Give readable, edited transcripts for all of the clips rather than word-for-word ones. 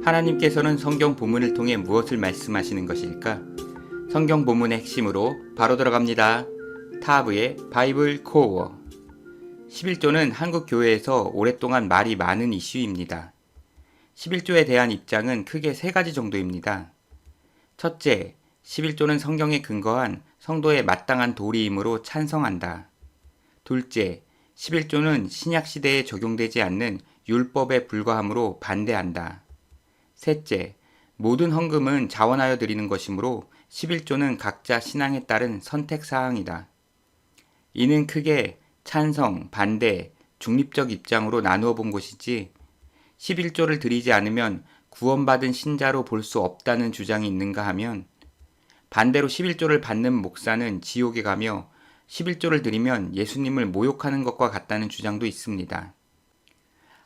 하나님께서는 성경 본문을 통해 무엇을 말씀하시는 것일까? 성경 본문의 핵심으로 바로 들어갑니다. 타브의 바이블 코어. 11조는 한국 교회에서 오랫동안 말이 많은 이슈입니다. 11조에 대한 입장은 크게 세 가지 정도입니다. 첫째, 11조는 성경에 근거한 성도의 마땅한 도리이므로 찬성한다. 둘째, 11조는 신약시대에 적용되지 않는 율법에 불과하므로 반대한다. 셋째, 모든 헌금은 자원하여 드리는 것이므로 11조는 각자 신앙에 따른 선택사항이다. 이는 크게 찬성, 반대, 중립적 입장으로 나누어 본 것이지 11조를 드리지 않으면 구원받은 신자로 볼 수 없다는 주장이 있는가 하면 반대로 11조를 받는 목사는 지옥에 가며 11조를 드리면 예수님을 모욕하는 것과 같다는 주장도 있습니다.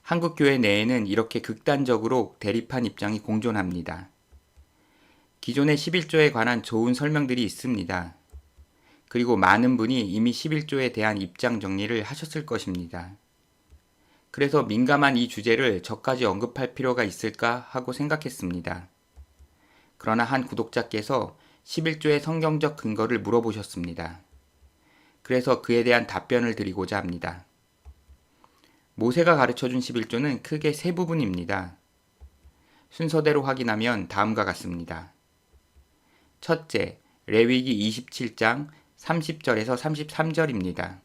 한국 교회 내에는 이렇게 극단적으로 대립한 입장이 공존합니다. 기존의 11조에 관한 좋은 설명들이 있습니다. 그리고 많은 분이 이미 11조에 대한 입장 정리를 하셨을 것입니다. 그래서 민감한 이 주제를 저까지 언급할 필요가 있을까 하고 생각했습니다. 그러나 한 구독자께서 11조의 성경적 근거를 물어보셨습니다. 그래서 그에 대한 답변을 드리고자 합니다. 모세가 가르쳐준 11조는 크게 세 부분입니다. 순서대로 확인하면 다음과 같습니다. 첫째, 레위기 27장 30절에서 33절입니다.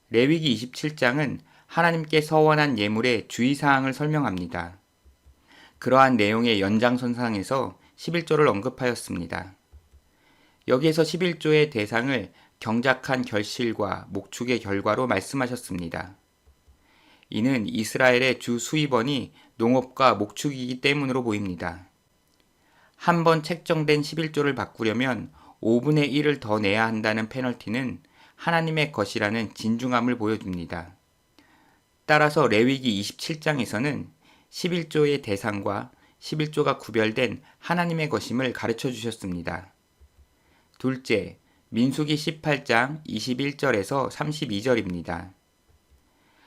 레위기 27장은 하나님께 서원한 예물의 주의사항을 설명합니다. 그러한 내용의 연장선상에서 11조를 언급하였습니다. 여기에서 11조의 대상을 경작한 결실과 목축의 결과로 말씀하셨습니다. 이는 이스라엘의 주 수입원이 농업과 목축이기 때문으로 보입니다. 한 번 책정된 11조를 바꾸려면 5분의 1을 더 내야 한다는 페널티는 하나님의 것이라는 진중함을 보여줍니다. 따라서 레위기 27장에서는 11조의 대상과 11조가 구별된 하나님의 것임을 가르쳐 주셨습니다. 둘째, 민수기 18장 21절에서 32절입니다.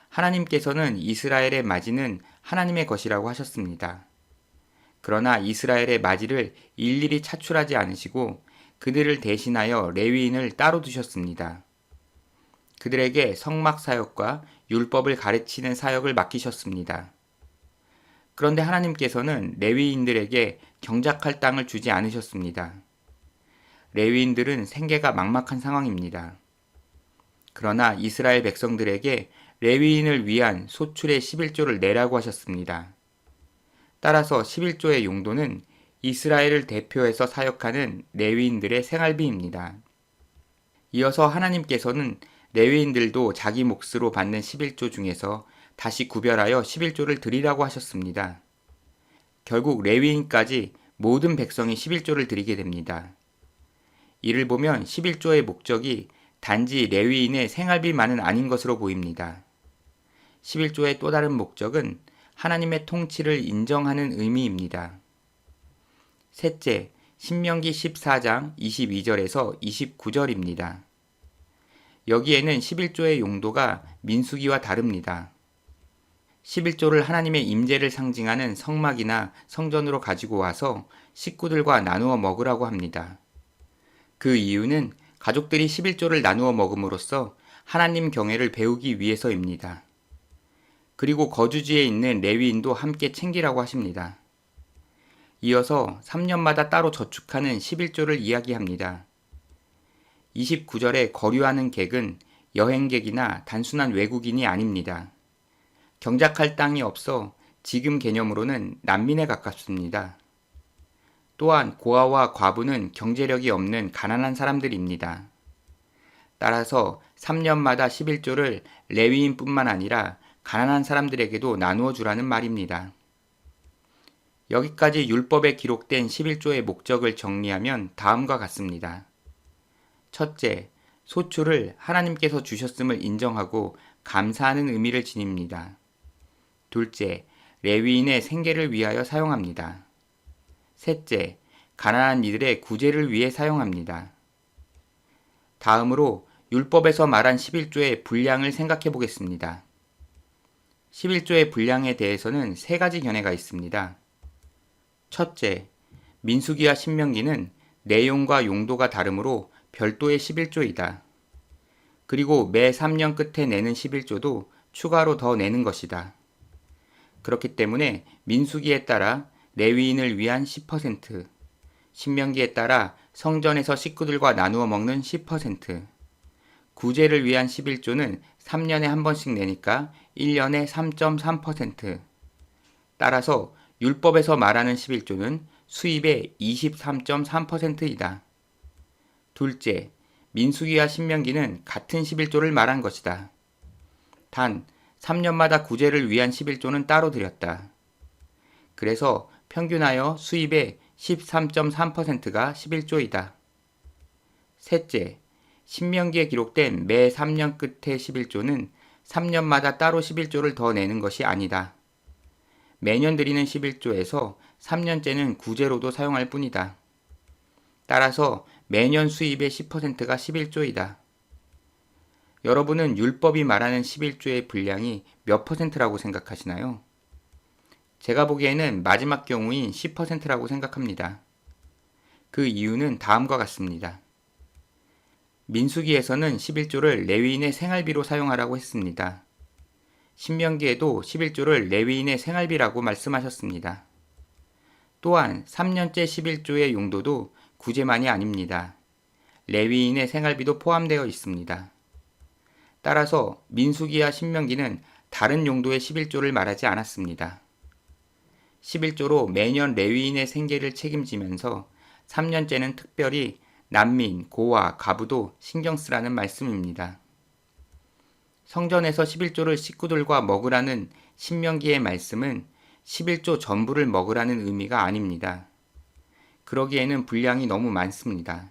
하나님께서는 이스라엘의 마지는 하나님의 것이라고 하셨습니다. 그러나 이스라엘의 마지를 일일이 차출하지 않으시고 그들을 대신하여 레위인을 따로 두셨습니다. 그들에게 성막 사역과 율법을 가르치는 사역을 맡기셨습니다. 그런데 하나님께서는 레위인들에게 경작할 땅을 주지 않으셨습니다. 레위인들은 생계가 막막한 상황입니다. 그러나 이스라엘 백성들에게 레위인을 위한 소출의 11조를 내라고 하셨습니다. 따라서 11조의 용도는 이스라엘을 대표해서 사역하는 레위인들의 생활비입니다. 이어서 하나님께서는 레위인들도 자기 몫으로 받는 11조 중에서 다시 구별하여 11조를 드리라고 하셨습니다. 결국 레위인까지 모든 백성이 11조를 드리게 됩니다. 이를 보면 11조의 목적이 단지 레위인의 생활비만은 아닌 것으로 보입니다. 11조의 또 다른 목적은 하나님의 통치를 인정하는 의미입니다. 셋째, 신명기 14장 22절에서 29절입니다. 여기에는 11조의 용도가 민수기와 다릅니다. 11조를 하나님의 임재를 상징하는 성막이나 성전으로 가지고 와서 식구들과 나누어 먹으라고 합니다. 그 이유는 가족들이 11조를 나누어 먹음으로써 하나님 경외를 배우기 위해서입니다. 그리고 거주지에 있는 레위인도 함께 챙기라고 하십니다. 이어서 3년마다 따로 저축하는 11조를 이야기합니다. 29절에 거류하는 객은 여행객이나 단순한 외국인이 아닙니다. 경작할 땅이 없어 지금 개념으로는 난민에 가깝습니다. 또한 고아와 과부는 경제력이 없는 가난한 사람들입니다. 따라서 3년마다 11조를 레위인뿐만 아니라 가난한 사람들에게도 나누어 주라는 말입니다. 여기까지 율법에 기록된 11조의 목적을 정리하면 다음과 같습니다. 첫째, 소출을 하나님께서 주셨음을 인정하고 감사하는 의미를 지닙니다. 둘째, 레위인의 생계를 위하여 사용합니다. 셋째, 가난한 이들의 구제를 위해 사용합니다. 다음으로 율법에서 말한 11조의 분량을 생각해 보겠습니다. 11조의 분량에 대해서는 세 가지 견해가 있습니다. 첫째, 민수기와 신명기는 내용과 용도가 다르므로 별도의 11조이다. 그리고 매 3년 끝에 내는 11조도 추가로 더 내는 것이다. 그렇기 때문에 민수기에 따라 레위인을 위한 10%, 신명기에 따라 성전에서 식구들과 나누어 먹는 10%, 구제를 위한 11조는 3년에 한 번씩 내니까 1년에 3.3%, 따라서 율법에서 말하는 11조는 수입의 23.3%이다. 둘째, 민수기와 신명기는 같은 11조를 말한 것이다. 단, 3년마다 구제를 위한 11조는 따로 드렸다. 그래서 평균하여 수입의 13.3%가 11조이다. 셋째, 신명기에 기록된 매 3년 끝의 11조는 3년마다 따로 11조를 더 내는 것이 아니다. 매년 드리는 11조에서 3년째는 구제로도 사용할 뿐이다. 따라서 매년 수입의 10%가 11조이다. 여러분은 율법이 말하는 11조의 분량이 몇 %라고 생각하시나요? 제가 보기에는 마지막 경우인 10%라고 생각합니다. 그 이유는 다음과 같습니다. 민수기에서는 11조를 레위인의 생활비로 사용하라고 했습니다. 신명기에도 11조를 레위인의 생활비라고 말씀하셨습니다. 또한 3년째 11조의 용도도 구제만이 아닙니다. 레위인의 생활비도 포함되어 있습니다. 따라서 민수기와 신명기는 다른 용도의 11조를 말하지 않았습니다. 11조로 매년 레위인의 생계를 책임지면서 3년째는 특별히 난민, 고아, 가부도 신경 쓰라는 말씀입니다. 성전에서 11조를 식구들과 먹으라는 신명기의 말씀은 11조 전부를 먹으라는 의미가 아닙니다. 그러기에는 분량이 너무 많습니다.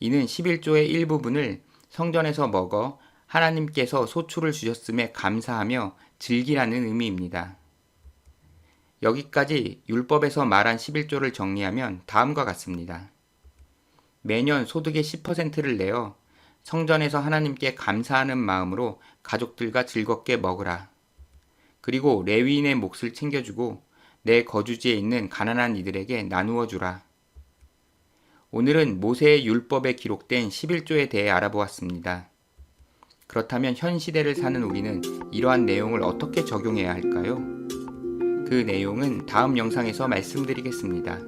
이는 11조의 일부분을 성전에서 먹어 하나님께서 소출을 주셨음에 감사하며 즐기라는 의미입니다. 여기까지 율법에서 말한 11조를 정리하면 다음과 같습니다. 매년 소득의 10%를 내어 성전에서 하나님께 감사하는 마음으로 가족들과 즐겁게 먹으라. 그리고 레위인의 몫을 챙겨주고 내 거주지에 있는 가난한 이들에게 나누어 주라. 오늘은 모세의 율법에 기록된 11조에 대해 알아보았습니다. 그렇다면 현 시대를 사는 우리는 이러한 내용을 어떻게 적용해야 할까요? 그 내용은 다음 영상에서 말씀드리겠습니다.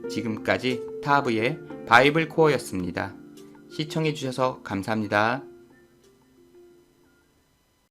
지금까지 타브의 바이블 코어였습니다. 시청해주셔서 감사합니다.